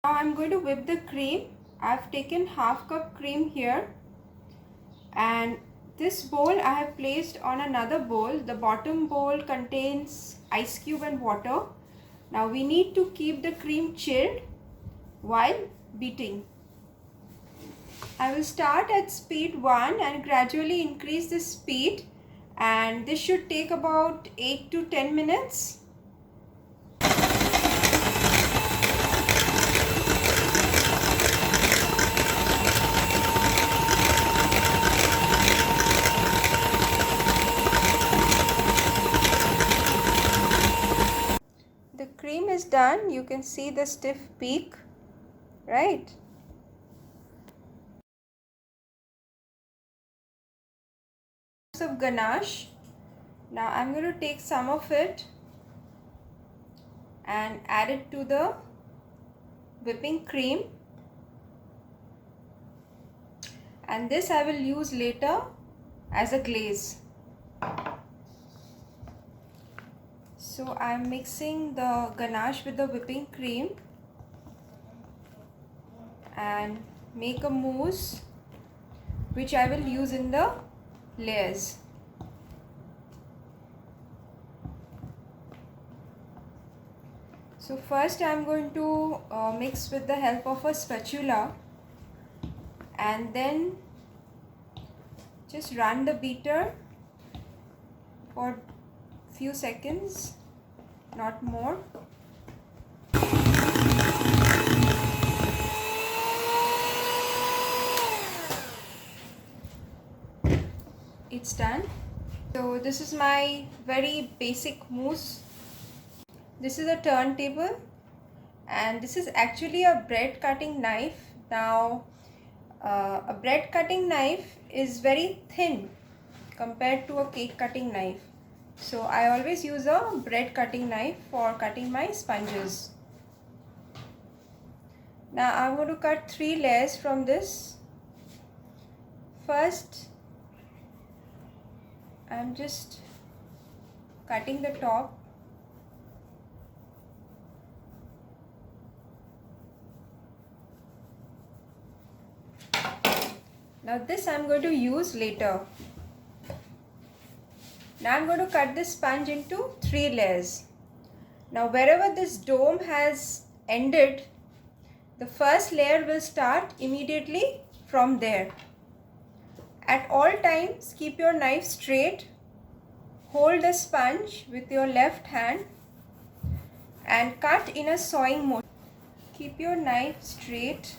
Now I'm going to whip the cream. I've taken half cup cream here, and this bowl I have placed on another bowl. The bottom bowl contains ice cube and water. Now we need to keep the cream chilled while beating. I will start at speed 1 and gradually increase the speed, and this should take about 8 to 10 minutes. The cream is done. You can see the stiff peak, right? Of ganache. Now I'm going to take some of it and add it to the whipping cream, and this I will use later as a glaze. So I'm mixing the ganache with the whipping cream and make a mousse which I will use in the layers. So first I'm going to mix with the help of a spatula, and then just run the beater for few seconds, not more. It's done. So this is my very basic mousse. This is a turntable, and this is actually a bread cutting knife. Now a bread cutting knife is very thin compared to a cake cutting knife, so I always use a bread cutting knife for cutting my sponges. Now I'm going to cut 3 layers from this. First I'm just cutting the top. Now this I'm going to use later. Now I'm going to cut this sponge into 3 layers. Now wherever this dome has ended, the first layer will start immediately from there. At all times keep your knife straight, hold the sponge with your left hand and cut in a sawing motion. Keep your knife straight,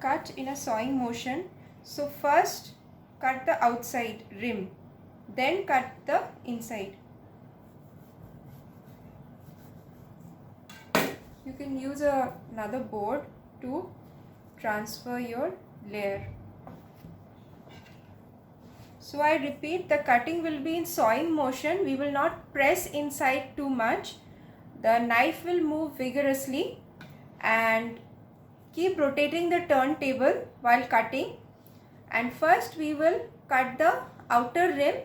cut in a sawing motion. So first cut the outside rim, then cut the inside. You can use another board to transfer your layer. So I repeat, the cutting will be in sawing motion. We will not press inside too much. The knife will move vigorously, and keep rotating the turntable while cutting. And first we will cut the outer rim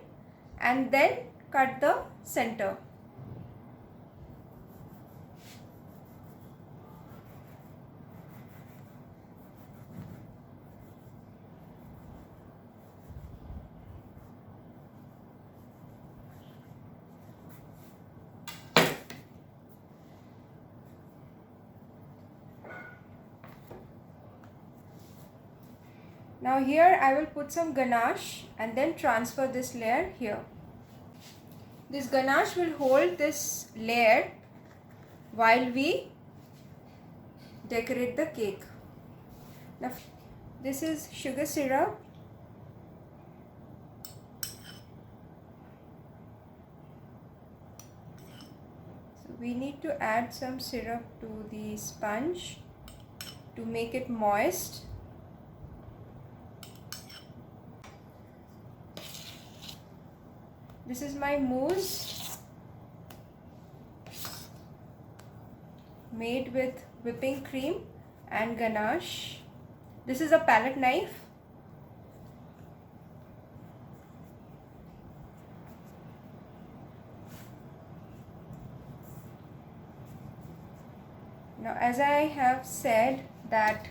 and then cut the center. Now here I will put some ganache and then transfer this layer here. This ganache will hold this layer while we decorate the cake. Now this is sugar syrup. So we need to add some syrup to the sponge to make it moist. This is my mousse made with whipping cream and ganache. This is a palette knife. Now, as I have said that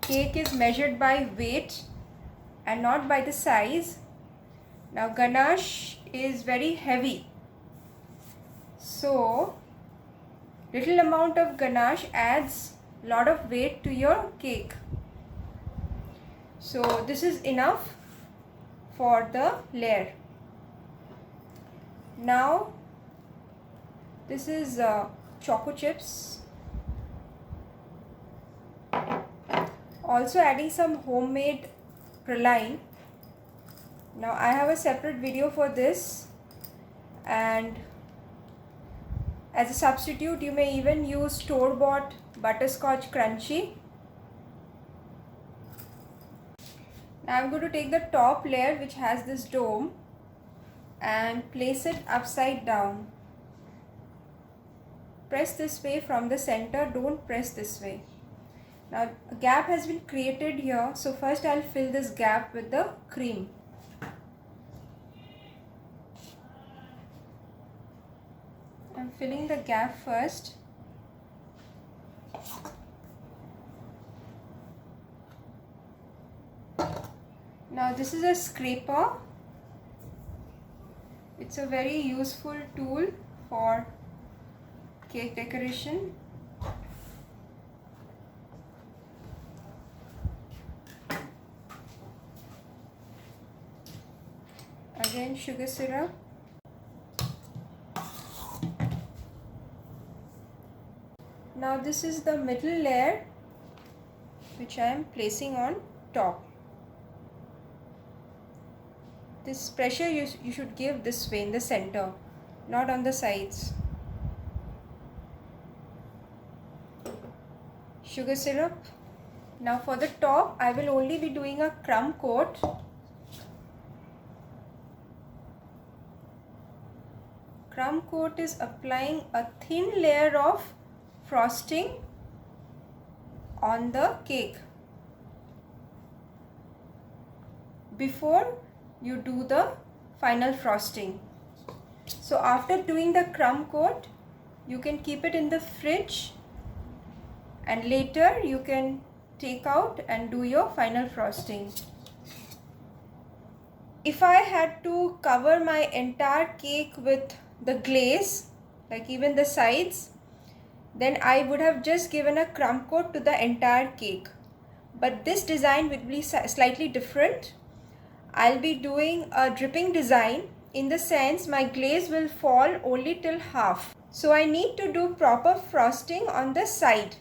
cake is measured by weight and not by the size. Now ganache is very heavy, so little amount of ganache adds lot of weight to your cake. So this is enough for the layer. Now this is choco chips. Also adding some homemade praline. Now I have a separate video for this, and as a substitute you may even use store-bought butterscotch crunchy. Now I'm going to take the top layer which has this dome and place it upside down. Press this way from the center, don't press this way. Now a gap has been created here, so first I'll fill this gap with the cream. I'm filling the gap first. Now this is a scraper. It's a very useful tool for cake decoration. Again sugar syrup. Now this is the middle layer which I am placing on top. This pressure you should give this way in the center, not on the sides. Sugar syrup. Now for the top I will only be doing a crumb coat. Crumb coat is applying a thin layer of frosting on the cake before you do the final frosting. So after doing the crumb coat, you can keep it in the fridge and later you can take out and do your final frosting. If I had to cover my entire cake with the glaze, like even the sides, then I would have just given a crumb coat to the entire cake. But this design will be slightly different. I'll be doing a dripping design, in the sense my glaze will fall only till half. So I need to do proper frosting on the side.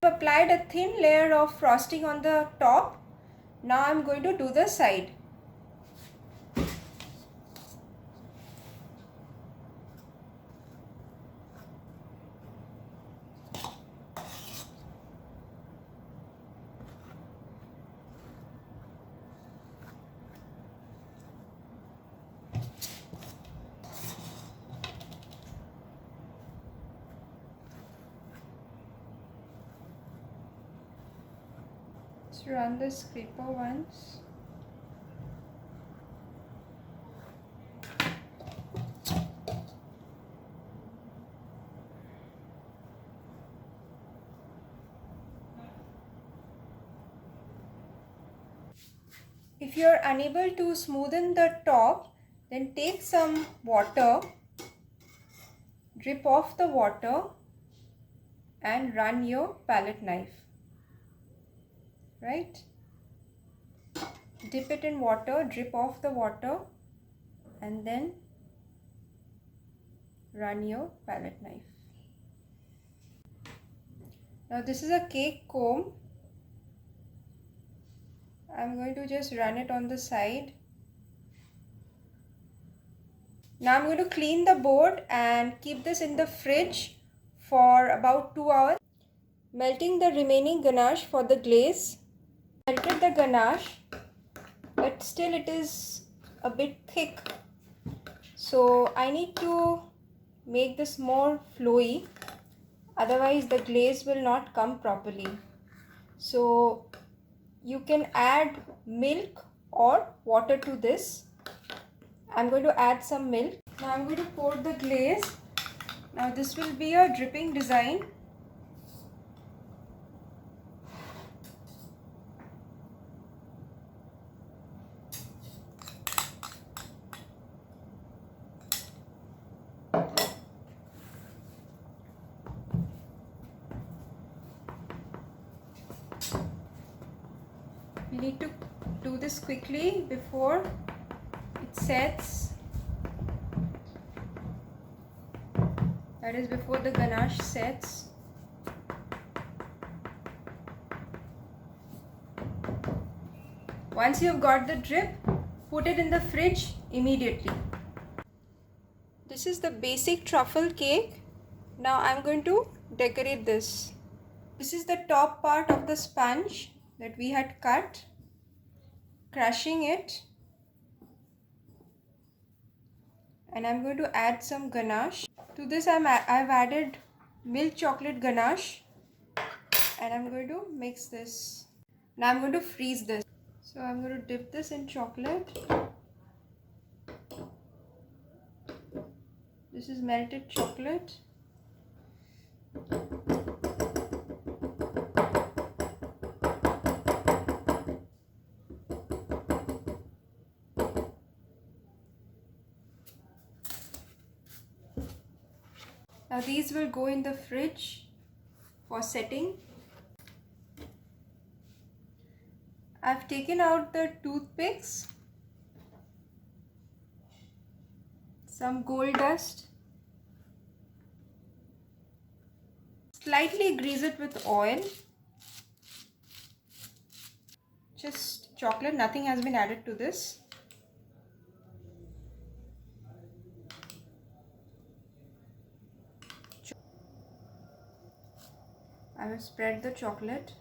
I've applied a thin layer of frosting on the top. Now I'm going to do the side. Run the scraper once. If you are unable to smoothen the top, then take some water, drip off the water and run your palette knife. Right? Dip it in water, drip off the water and then run your palette knife. Now this is a cake comb. I'm going to just run it on the side. Now I'm going to clean the board and keep this in the fridge for about 2 hours. Melting the remaining ganache for the glaze. Melted the ganache, but still it is a bit thick, so I need to make this more flowy, otherwise the glaze will not come properly. So you can add milk or water to this. I'm going to add some milk. Now I'm going to pour the glaze. Now this will be a dripping design. We need to do this quickly before it sets. That is before the ganache sets. Once you have got the drip, put it in the fridge immediately. This is the basic truffle cake. Now I'm going to decorate this. This is the top part of the sponge that we had cut, crushing it. And I'm going to add some ganache. To this I've added milk chocolate ganache, and I'm going to mix this. Now I'm going to freeze this. So I'm going to dip this in chocolate. This is melted chocolate. Now these will go in the fridge for setting. I've taken out the toothpicks, some gold dust, slightly grease it with oil, just chocolate, nothing has been added to this. I will spread the chocolate.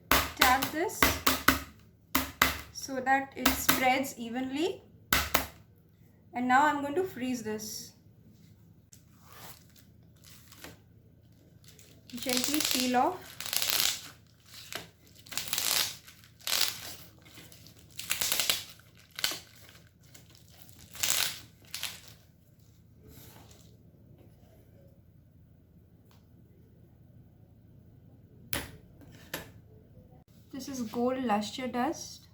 Tap this so that it spreads evenly. And now I'm going to freeze this. Gently peel off. This is gold luster dust.